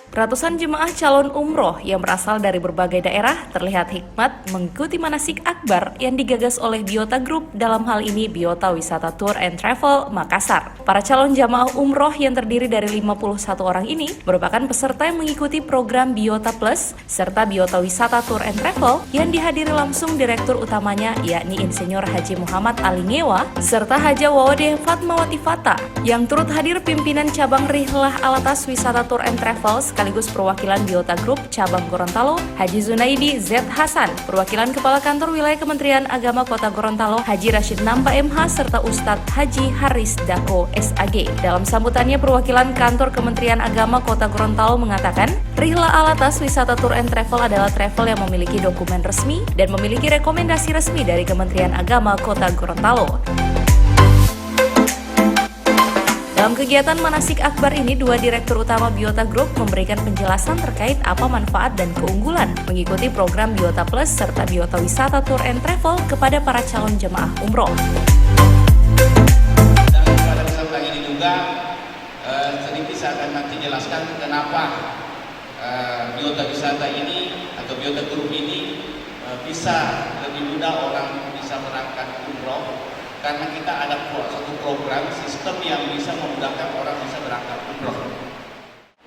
Ratusan jemaah calon umroh yang berasal dari berbagai daerah terlihat hikmat mengikuti manasik akbar yang digagas oleh Biota Group, dalam hal ini Biota Wisata Tour and Travel Makassar. Para calon jemaah umroh yang terdiri dari 51 orang ini merupakan peserta yang mengikuti program Biota Plus serta Biota Wisata Tour and Travel yang dihadiri langsung Direktur utamanya yakni Insinyur Haji Muhammad Ali Ngewa serta Haja Wawodeh Fatmawati Fata, yang turut hadir pimpinan cabang Rihlah Alatas Wisata Tour and Travel sekaligus perwakilan Biota Group cabang Gorontalo Haji Zunaidi Z Hasan, perwakilan Kepala Kantor Wilayah Kementerian Agama Kota Gorontalo Haji Rashid Namba MH serta Ustadz Haji Haris Dako SAG. Dalam sambutannya, perwakilan Kantor Kementerian Agama Kota Gorontalo mengatakan, Rihlah Alatas Wisata Tour and Travel adalah travel yang memiliki dokumen resmi dan memiliki rekomendasi resmi dari Kementerian Agama Kota Gorontalo. Dalam kegiatan manasik akbar ini, dua direktur utama Biota Group memberikan penjelasan terkait apa manfaat dan keunggulan mengikuti program Biota Plus serta Biota Wisata Tour and Travel kepada para calon jemaah umroh. Dan pada kesempatan ini juga sedikit saya akan nanti jelaskan kenapa Biota Wisata ini atau Biota Group ini bisa lebih mudah orang bisa berangkat umroh. Karena kita ada satu program sistem yang bisa memudahkan orang bisa berangkat umroh.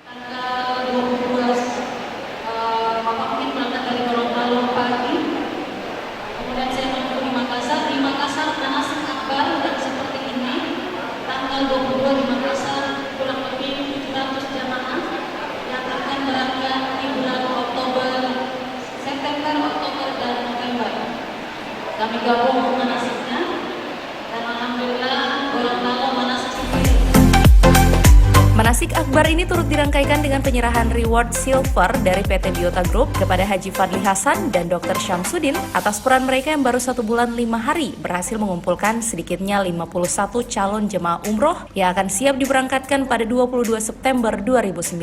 Tanggal 12 Bapak mungkin berangkat dari Gorontalo pagi, kemudian saya menuju di Makassar. Di Makassar manasik akbar dan seperti ini. Tanggal 22 di Makassar kurang lebih 700 jamaah yang akan berangkat di bulan September, Oktober, dan November. Kami gabung manasiknya. Manasik akbar ini turut dirangkaikan dengan penyerahan reward silver dari PT Biota Group kepada Haji Fadli Hasan dan Dr. Syamsuddin atas peran mereka yang baru 1 bulan 5 hari berhasil mengumpulkan sedikitnya 51 calon jemaah umroh yang akan siap diberangkatkan pada 22 September 2019.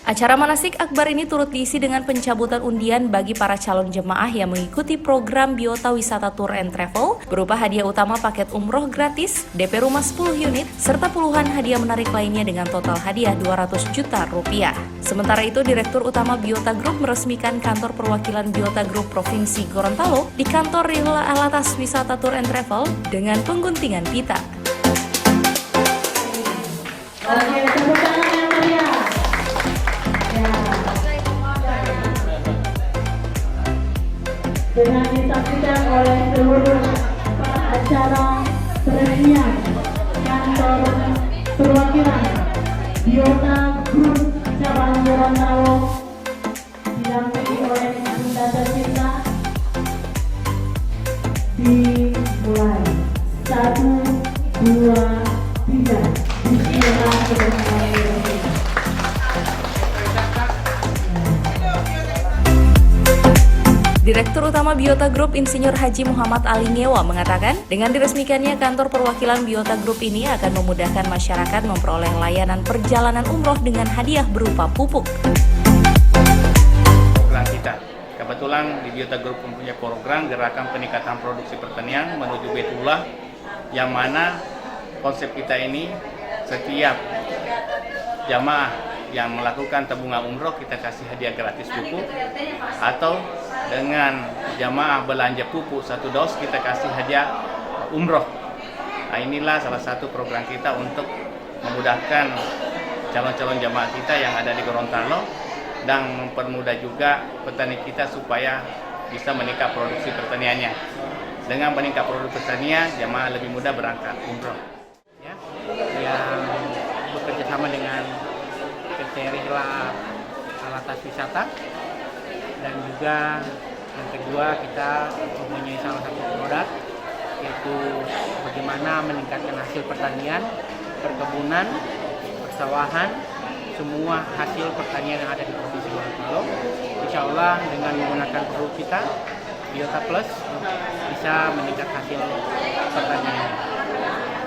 Acara manasik akbar ini turut diisi dengan pencabutan undian bagi para calon jemaah yang mengikuti program Biota Wisata Tour and Travel berupa hadiah utama paket umroh gratis, DP rumah 10 unit, serta puluhan hadiah menarik lainnya dengan total hadiah 200 juta rupiah. Sementara itu, Direktur Utama Biota Group meresmikan kantor perwakilan Biota Group Provinsi Gorontalo di kantor Rihlah Alatas Wisata Tour and Travel dengan pengguntingan pita. Dengan disaksikan oleh seluruh acara peresmian kantor perwakilan Biota Group cabang Gorontalo didampingi oleh Bunda tercinta, dimulai 1, 2, 3. Bismillahirrahmanirrahim. Direktur Utama Biota Group Insinyur Haji Muhammad Ali Ngewa mengatakan, dengan diresmikannya kantor perwakilan Biota Group ini akan memudahkan masyarakat memperoleh layanan perjalanan umroh dengan hadiah berupa pupuk. Program kita, kebetulan di Biota Group mempunyai program Gerakan Peningkatan Produksi Pertanian menuju Baitullah, yang mana konsep kita ini setiap jamaah yang melakukan tabungan umroh kita kasih hadiah gratis pupuk, atau dengan jamaah belanja pupuk 1 dos kita kasih hadiah umroh. Nah, inilah salah satu program kita untuk memudahkan calon-calon jamaah kita yang ada di Gorontalo dan mempermudah juga petani kita supaya bisa meningkat produksi pertaniannya. Dengan meningkat produksi pertanian, jamaah lebih mudah berangkat umroh. Ya, yang bekerja sama dengan PT Rihlah Alatas Wisata, dan juga yang kedua kita mempunyai salah satu produk yaitu bagaimana meningkatkan hasil pertanian, perkebunan, persawahan, semua hasil pertanian yang ada di Provinsi Gorontalo. Insya Allah dengan menggunakan produk kita Biota Plus bisa meningkat hasil pertanian.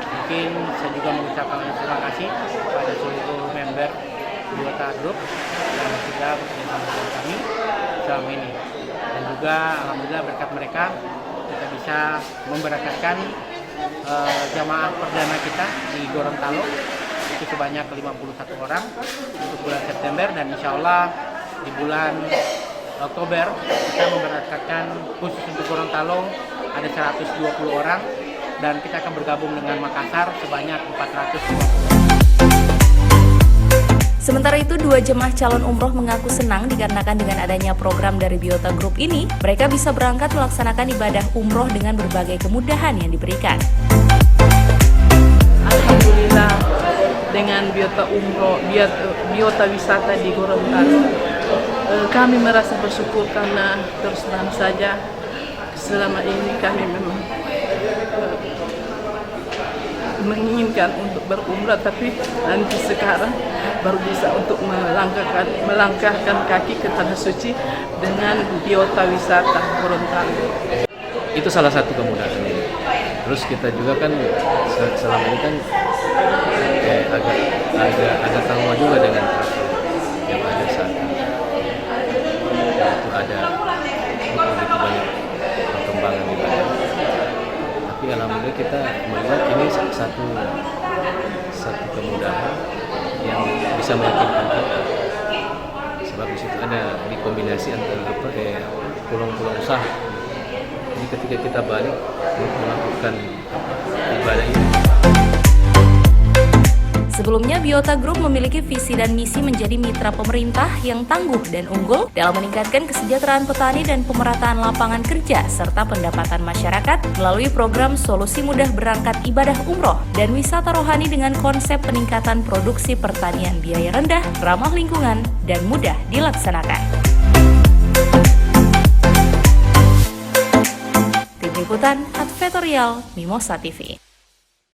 Mungkin saya juga mengucapkan terima kasih kepada seluruh member Biota Group yang sudah bersama dengan kami selama ini, dan juga alhamdulillah berkat mereka kita bisa memberangkatkan jamaah perdana kita di Gorontalo itu sebanyak 51 orang untuk bulan September, dan insya Allah di bulan Oktober kita memberangkatkan khusus untuk Gorontalo ada 120 orang, dan kita akan bergabung dengan Makassar sebanyak 420. Sementara itu, 2 jemaah calon umroh mengaku senang dikarenakan dengan adanya program dari Biota Group ini, mereka bisa berangkat melaksanakan ibadah umroh dengan berbagai kemudahan yang diberikan. Alhamdulillah, dengan Biota Wisata di Gorontalo, kami merasa bersyukur karena terus terang saja selama ini kami memang menginginkan untuk berumrah, tapi nanti sekarang baru bisa untuk melangkahkan kaki ke Tanah Suci dengan Biota Wisata Gorontalo. Itu salah satu kemudahan. Terus kita juga kan selama ini kan agak trauma juga dengan travel yang ada saat ini. Itu ada begitu banyak perkembangan di badan. Tapi alhamdulillah kita melihat ini satu kemudahan yang bisa meyakinkan kita. Sebab di situ ada dikombinasi antara pulang-pulang usaha. Jadi ketika kita balik untuk melakukan ibadah ini. Sebelumnya, Biota Group memiliki visi dan misi menjadi mitra pemerintah yang tangguh dan unggul dalam meningkatkan kesejahteraan petani dan pemerataan lapangan kerja serta pendapatan masyarakat melalui program Solusi Mudah Berangkat Ibadah Umroh dan wisata rohani dengan konsep peningkatan produksi pertanian biaya rendah, ramah lingkungan, dan mudah dilaksanakan. Tim Liputan Advertorial Mimosa TV.